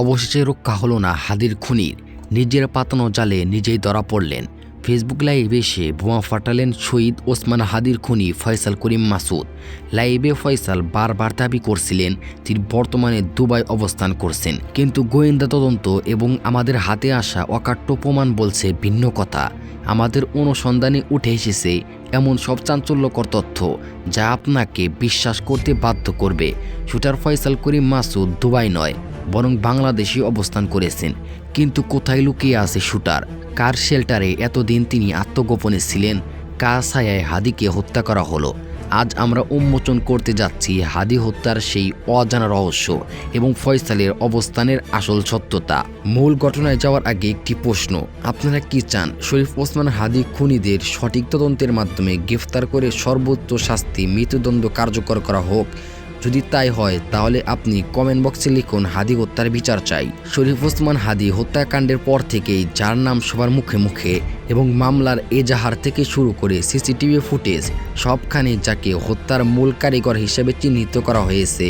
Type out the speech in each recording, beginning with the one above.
অবশেষে রক্ষা হলো না হাদির খুনির। নিজের পাতানো জালে নিজেই ধরা পড়লেন। ফেসবুক লাইভে এসে বোমা ফাটালেন শহীদ ওসমান হাদির খুনি ফয়সাল করিম মাসুদ। লাইভে ফয়সাল বারবার দাবি করছিলেন তিনি বর্তমানে দুবাই অবস্থান করছেন, কিন্তু গোয়েন্দা তদন্ত এবং আমাদের হাতে আসা অকাট্য প্রমাণ বলছে ভিন্ন কথা। আমাদের অনুসন্ধানে উঠে এসেছে এমন সব চাঞ্চল্যকর তথ্য যা আপনাকে বিশ্বাস করতে বাধ্য করবে। শুটার ফয়সাল করিম মাসুদ দুবাই নয়, বরং বাংলাদেশে অবস্থান করেছেন। কিন্তু কোথায় লুকিয়ে আছে শুটার? কার শেল্টারে এতদিন তিনি আত্মগোপনে ছিলেন? কার ছায়ায় হাদিকে হত্যা করা হলো? আজ আমরা উন্মোচন করতে যাচ্ছি হাদি হত্যার সেই অজানা রহস্য এবং ফয়সালের অবস্থানের আসল সত্যতা। মূল ঘটনায় যাওয়ার আগে একটি প্রশ্ন, আপনারা কি চান শরীফ ওসমান হাদি খুনিদের সঠিক তদন্তের মাধ্যমে গ্রেফতার করে সর্বোচ্চ শাস্তি মৃত্যুদণ্ড কার্যকর করা হোক? যদি তাই হয় তাহলে আপনি কমেন্ট বক্সে লিখুন হাদি হত্যার বিচার চাই। শরীফ ওসমান হাদি হত্যাকাণ্ডের পর থেকেই যার নাম সবার মুখে মুখে এবং মামলার এজাহার থেকে শুরু করে সিসিটিভি ফুটেজ সবখানে যাকে হত্যার মূল কারিগর হিসেবে চিহ্নিত করা হয়েছে,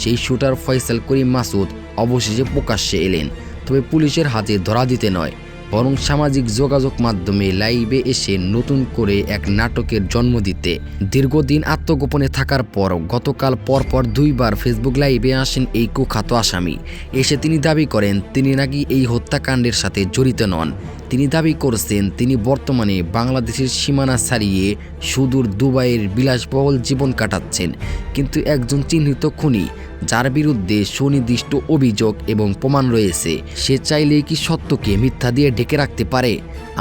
সেই শুটার ফয়সাল করিম মাসুদ অবশেষে প্রকাশ্যে এলেন। তবে পুলিশের হাতে ধরা দিতে নয়, বরং সামাজিক যোগাযোগ মাধ্যমে লাইভে এসে নতুন করে এক নাটকের জন্ম দিতে। দীর্ঘদিন আত্মগোপনে থাকার পর গতকাল পরপর দুইবার ফেসবুক লাইভে আসেন এই কুখ্যাত আসামি। এসে তিনি দাবি করেন তিনি নাকি এই হত্যাকাণ্ডের সাথে জড়িত নন। তিনি দাবি করছেন তিনি বর্তমানে বাংলাদেশের সীমানা ছাড়িয়ে সুদূর দুবাইয়ের বিলাসবহুল জীবন কাটাচ্ছেন। কিন্তু একজন চিহ্নিত খুনি যার বিরুদ্ধে সুনির্দিষ্ট অভিযোগ এবং প্রমাণ রয়েছে, সে চাইলেই কি সত্যকে মিথ্যা দিয়ে ঢেকে রাখতে পারে?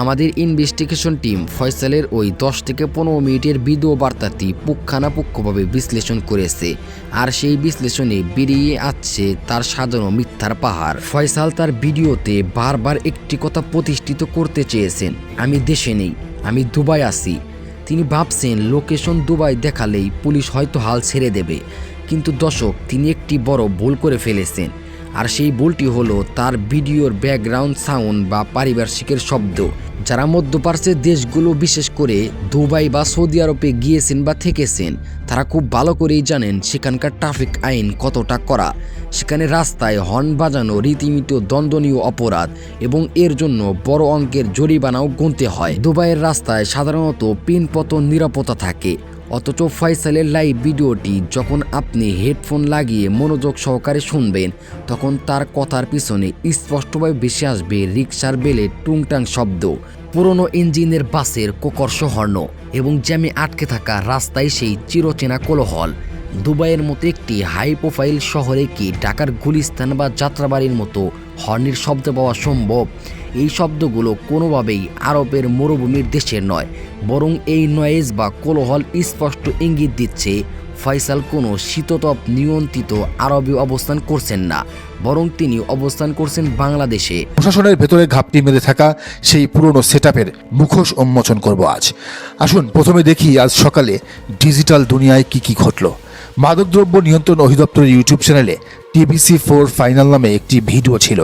আমাদের ইনভেস্টিগেশন টিম ফয়সালের ওই 10 থেকে 15 মিনিটের ভিডিও বার্তাটি পুঙ্খানুপুঙ্খভাবে বিশ্লেষণ করেছে, আর সেই বিশ্লেষণে বেরিয়ে আসছে তার সাজানো মিথ্যার পাহাড়। ফয়সাল তার ভিডিওতে বারবার একটি কথা প্রতিষ্ঠিত করতে চেয়েছেন, আমি দেশে নেই, আমি দুবাই আছি। তিনি ভাবছেন লোকেশন দুবাই দেখালেই পুলিশ হয়তো হাল ছেড়ে দেবে। কিন্তু দর্শক, তিনি একটি বড় ভুল করে ফেলেছেন, আর সেই ভুলটি হলো তার ভিডিওর ব্যাকগ্রাউন্ড সাউন্ড বা পারিপার্শ্বিকের শব্দ। যারা মধ্যপ্রাচ্যের দেশগুলো বিশেষ করে দুবাই বা সৌদি আরবে গিয়েছেন বা থেকেছেন, তারা খুব ভালো করেই জানেন সেখানকার ট্রাফিক আইন কতটা কড়া। সেখানে রাস্তায় হর্ন বাজানো রীতিমতো দণ্ডনীয় অপরাধ এবং এর জন্য বড় অঙ্কের জরিমানাও গুনতে হয়। দুবাইয়ের রাস্তায় সাধারণত পিনপতন নিরাপত্তা থাকে, অথচ ফয়সালের লাইভ ভিডিওটি যখন আপনি হেডফোন লাগিয়ে মনোযোগ সহকারে শুনবেন, তখন তার কথার পিছনে স্পষ্টভাবে ভেসে আসবে রিকশার বেলের টুংটাং শব্দ, পুরনো ইঞ্জিনের বাসের কোকর্ষ হর্ন এবং জ্যামে আটকে থাকা রাস্তায় সেই চিরচেনা কোলাহল। দুবাইয়ের মতো একটি হাই প্রোফাইল শহরে কি ঢাকার গুলিস্তান বা যাত্রাবাড়ির মতো হর্নের শব্দ পাওয়া সম্ভব? এই শব্দগুলো কোনোভাবেই আরবের মরুভূমির দেশের নয়, বরং এই নয়েজ বা কোলাহল স্পষ্ট ইঙ্গিত দিচ্ছে ফয়সাল কোনো শীততাপ নিয়ন্ত্রিত আরবে অবস্থান করছেন না, বরং তিনি অবস্থান করছেন বাংলাদেশে। প্রশাসনের ভেতরে ঘাপটি মেরে থাকা সেই পুরনো সেটআপের মুখোশ উন্মোচন করব আজ। আসুন প্রথমে দেখি আজ সকালে ডিজিটাল দুনিয়ায় কি ঘটল। মাদকদ্রব্য নিয়ন্ত্রণ অধিদপ্তরের ইউটিউব চ্যানেলে TBC4 ফাইনাল নামে একটি ভিডিও ছিল।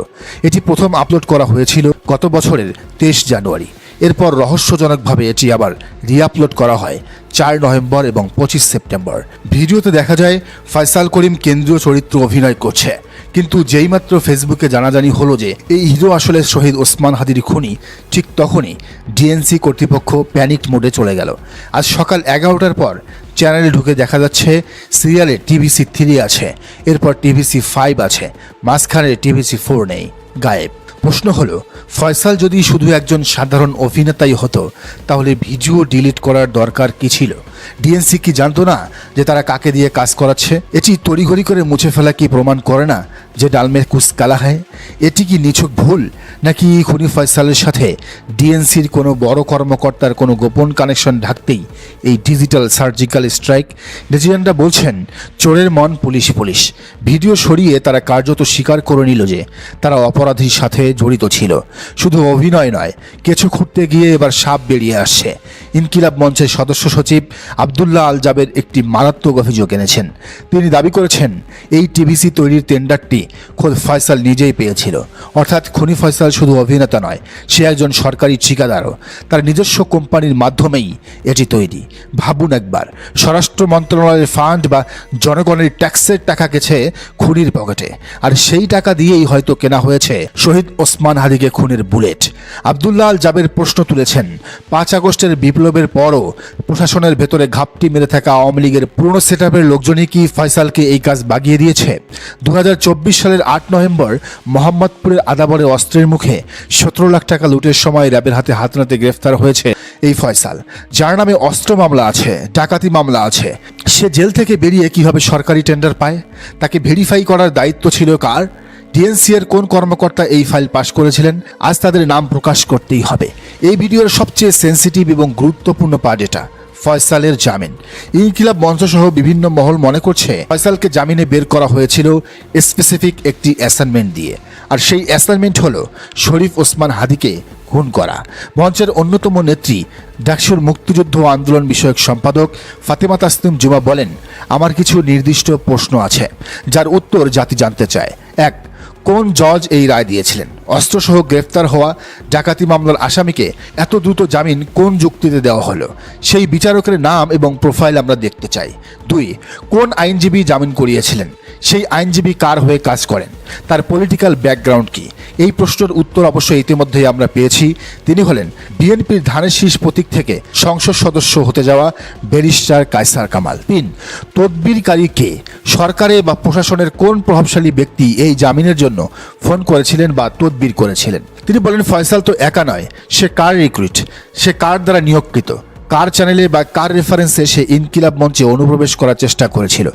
এটি প্রথম আপলোড করা হয়েছিল গত বছরের 23 জানুয়ারি। এরপর রহস্যজনকভাবে এটি আবার রিআপলোড করা হয় 4 নভেম্বর এবং 25 সেপ্টেম্বর। ভিডিওতে দেখা যায় ফয়সাল করিম কেন্দ্রীয় চরিত্র অভিনয় করছে, কিন্তু যেইমাত্র ফেসবুকে জানাজানি হলো যে এই হিরো আসলে শহীদ ওসমান হাদির খুনি, ঠিক তখনই ডিএনসি কর্তৃপক্ষ প্যানিক মোডে চলে গেল। আজ সকাল 11টার পর চ্যানেলে ঢুকে দেখা যাচ্ছে সিরিয়ালে TBC3 আছে, এরপর TBC5 আছে, মাঝখানে TBC4 নেই, গায়েব। প্রশ্ন হলো, ফয়সাল যদি শুধু একজন সাধারণ অভিনেতাই হতো তাহলে ভিডিও ডিলিট করার দরকার কি ছিল? ডিএনসি কি জানতো না যে তারা কাকে দিয়ে কাজ করাচ্ছে? এটি তড়িঘড়ি করে মুছে ফেলা কি প্রমাণ করে না যে ডালমের কুচ কালা হয়? এটি কি নিছক ভুল, নাকি খুনি ফয়সালের সাথে ডিএনসির কোনো বড় কর্মকর্তার কোনো গোপন কানেকশন ঢাকতেই এই ডিজিটাল সার্জিক্যাল স্ট্রাইক? নেটিজেনরা বলছেন চোরের মন পুলিশ। ভিডিও সরিয়ে তারা কার্যত স্বীকার করে নিল যে তারা অপরাধীর সাথে জড়িত ছিল। শুধু অভিনয় নয়, কেঁচো খুঁড়তে গিয়ে এবার সাপ বেরিয়ে আসছে। ইনকিলাব মঞ্চের সদস্য সচিব আব্দুল্লাহ আল জাবের একটি মারাত্মক অভিযোগ এনেছেন। তিনি দাবি করেছেন এই টিভিসি তৈরির টেন্ডারটি খোদ ফয়সাল নিজেই পেয়েছিল। অর্থাৎ খুনি ফয়সাল শুধু অভিনেতা নয়, সে একজন সরকারি ঠিকাদারও। তার নিজস্ব কোম্পানির মাধ্যমেই এটি তৈরি। ভাবুন একবার, স্বরাষ্ট্র মন্ত্রণালয়ের ফান্ড বা জনগণের ট্যাক্সের টাকা গেছে খুনির পকেটে, আর সেই টাকা দিয়েই হয়তো কেনা হয়েছে শহীদ ওসমান হাদিকে খুনের বুলেট। আব্দুল্লাহ আল জাবের প্রশ্ন তুলেছেন, 5 আগস্টের বিপ্লবের পরও প্রশাসনের ভেতরে ঘাপটি মেরে থাকা আওয়ামী লীগের পুরনো সেটআপের লোকজনই কি ফয়সালকে এই কাজ বাগিয়ে দিয়েছে? 2024 সালের 8 নভেম্বর মোহাম্মদপুরের আদাবরে অস্ত্রের মুখে 17 লাখ টাকা লুটের সময় র্যাবের হাতে হাতনাতে গ্রেফতার হয়েছে এই ফয়সাল, যার নামে অস্ত্র মামলা আছে, ডাকাতি মামলা আছে। সে জেল থেকে বেরিয়ে কিভাবে সরকারি টেন্ডার পায়? তাকে ভেরিফাই করার দায়িত্ব ছিল কার? ডিএনসি এর কোন কর্মকর্তা এই ফাইল পাশ করেছিলেন? আজ তাদের নাম প্রকাশ করতেই হবে। এই ভিডিওর সবচেয়ে সেন্সিটিভ এবং গুরুত্বপূর্ণ পার্ট এটা, ফয়সালের জামিন। ইনকিলাব মঞ্চ সহ বিভিন্ন মহল মনে করছে ফয়সালকে জামিনে বের করা হয়েছিল স্পেসিফিক একটি অ্যাসাইনমেন্ট দিয়ে, আর সেই অ্যাসাইনমেন্ট হলো শরীফ ওসমান হাদিকে খুন করা। মঞ্চের অন্যতম নেত্রী ডাকসুর মুক্তিযুদ্ধ আন্দোলন বিষয়ক সম্পাদক ফাতেমা তাসনিম জুমা বলেন, আমার কিছু নির্দিষ্ট প্রশ্ন আছে যার উত্তর জাতি জানতে চায়। 1. কোন জজ এই রায় দিয়েছিলেন? অস্ত্রসহ গ্রেফতার হওয়া ডাকাতি মামলার আসামিকে এত দ্রুত জামিন কোন যুক্তিতে দেওয়া হলো? সেই বিচারকের নাম এবং প্রোফাইল আমরা দেখতে চাই। 2. কোন আইনজীবী জামিন করিয়েছিলেন? সেই আইনজীবী কার হয়ে কাজ করেন? তার পলিটিক্যাল ব্যাকগ্রাউন্ড কি? এই প্রশ্নের উত্তর অবশ্যই ইতিমধ্যেই আমরা পেয়েছি। তিনি হলেন বিএনপির ধানের শীষ প্রতীক থেকে সংসদ সদস্য হতে যাওয়া ব্যারিস্টার কায়সার কামাল। 3. তদবিরকারী কে? সরকারে বা প্রশাসনের কোন প্রভাবশালী ব্যক্তি এই জামিনের জন্য ফোন করেছিলেন বা তদবির করেছিলেন? তিনি বলেন, ফয়সাল তো একা নয়, সে কার রিক্রুট, সে কার দ্বারা নিয়োগকৃত, কার চ্যানেলে বা কার রেফারেন্সে সে ইনকিলাব মঞ্চে অনুপ্রবেশ করার চেষ্টা করেছিল,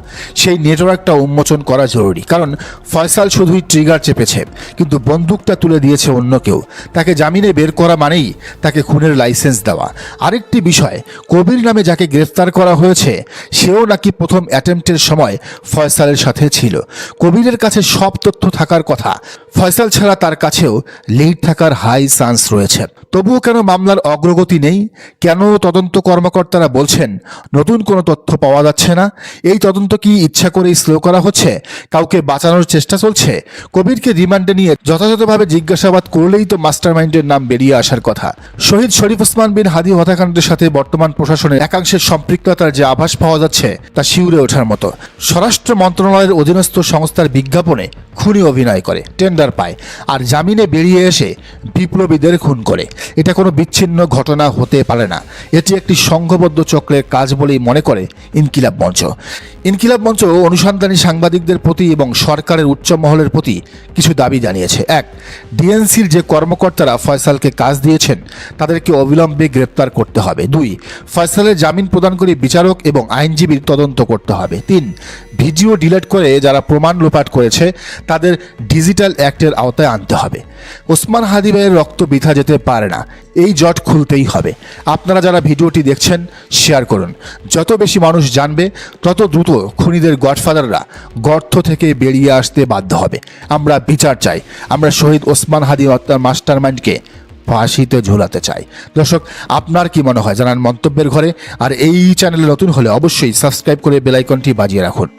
সেই নেটওয়ার্কটা উন্মোচন করা জরুরি। কারণ ফয়সাল শুধুই ট্রিগার চেপেছে, কিন্তু বন্দুকটা তুলে দিয়েছে অন্য কেউ। তাকে জামিনে বের করা মানেই তাকে খুনের লাইসেন্স দেওয়া। আরেকটি বিষয়, কবির নামে যাকে গ্রেফতার করা হয়েছে সেও নাকি প্রথম অ্যাটেম্পটের সময় ফয়সালের সাথে ছিল। কবিরের কাছে সব তথ্য থাকার কথা, ফয়সাল ছাড়া তার কাছেও লিড থাকার হাই চান্স রয়েছে। তবুও কেন মামলার অগ্রগতি নেই? কেন তদন্ত কর্মকর্তারা বলছেন নতুন কোনো তথ্য পাওয়া যাচ্ছে না? এই তদন্ত কি ইচ্ছা করেই স্লো করা হচ্ছে? কাউকে বাঁচানোর চেষ্টা চলছে? কবিরকে রিমান্ডে নিয়ে যথাযথভাবে জিজ্ঞাসাবাদ করলেই তো মাস্টারমাইন্ডের নাম বেরিয়ে আসার কথা। শহীদ শরীফ ওসমান বিন হাদি হত্যাকাণ্ডের সাথে বর্তমান প্রশাসনের একাংশের সম্পৃক্ততার যে আভাস পাওয়া যাচ্ছে তা শিউরে ওঠার মতো। স্বরাষ্ট্র মন্ত্রণালয়ের অধীনস্থ সংস্থার বিজ্ঞাপনে খুনি অভিনয় করে, টেন্ডার পায়, আর জামিনে বেরিয়ে এসে বিপ্লবীদের খুন করে। এটা কোনো বিচ্ছিন্ন ঘটনা হতে পারে না, এটি একটি সংঘবদ্ধ চক্রের কাজ বলেই মনে করে ইনকিলাব মঞ্চ। ইনকিলাব মঞ্চ অনুসন্ধানী সাংবাদিকদের প্রতি এবং সরকারের উচ্চ মহলের প্রতি কিছু দাবি জানিয়েছে। 1. ডিএনসির যে কর্মকর্তারা ফয়সালকে কাজ দিয়েছেন তাদেরকে অবিলম্বে গ্রেপ্তার করতে হবে। 2. ফয়সালের জামিন প্রদানকারী বিচারক এবং আইনজীবীর তদন্ত করতে হবে। 3. ভিডিও ডিলিট করে যারা প্রমাণ লোপাট করেছে তাদের ডিজিটাল অ্যাক্টের আওতায় আনতে হবে। ওসমান হাদি ভাইয়ের রক্ত বৃথা যেতে পারে না, এই জট খুলতেই হবে। আপনারা যারা ভিডিওটি দেখছেন শেয়ার করুন, যত বেশি মানুষ জানবে তত দ্রুত খুনিদের গডফাদাররা গর্ত থেকে বেরিয়ে আসতে বাধ্য হবে। আমরা বিচার চাই, আমরা শহীদ ওসমান হাদি হত্যার মাস্টারমাইন্ডকে ফাঁসিতে ঝোলাতে চাই। দর্শক, আপনার কি মনে হয় জানান মন্তব্যের ঘরে। আর এই চ্যানেলে নতুন হলে অবশ্যই সাবস্ক্রাইব করে বেল আইকনটি বাজিয়ে রাখুন।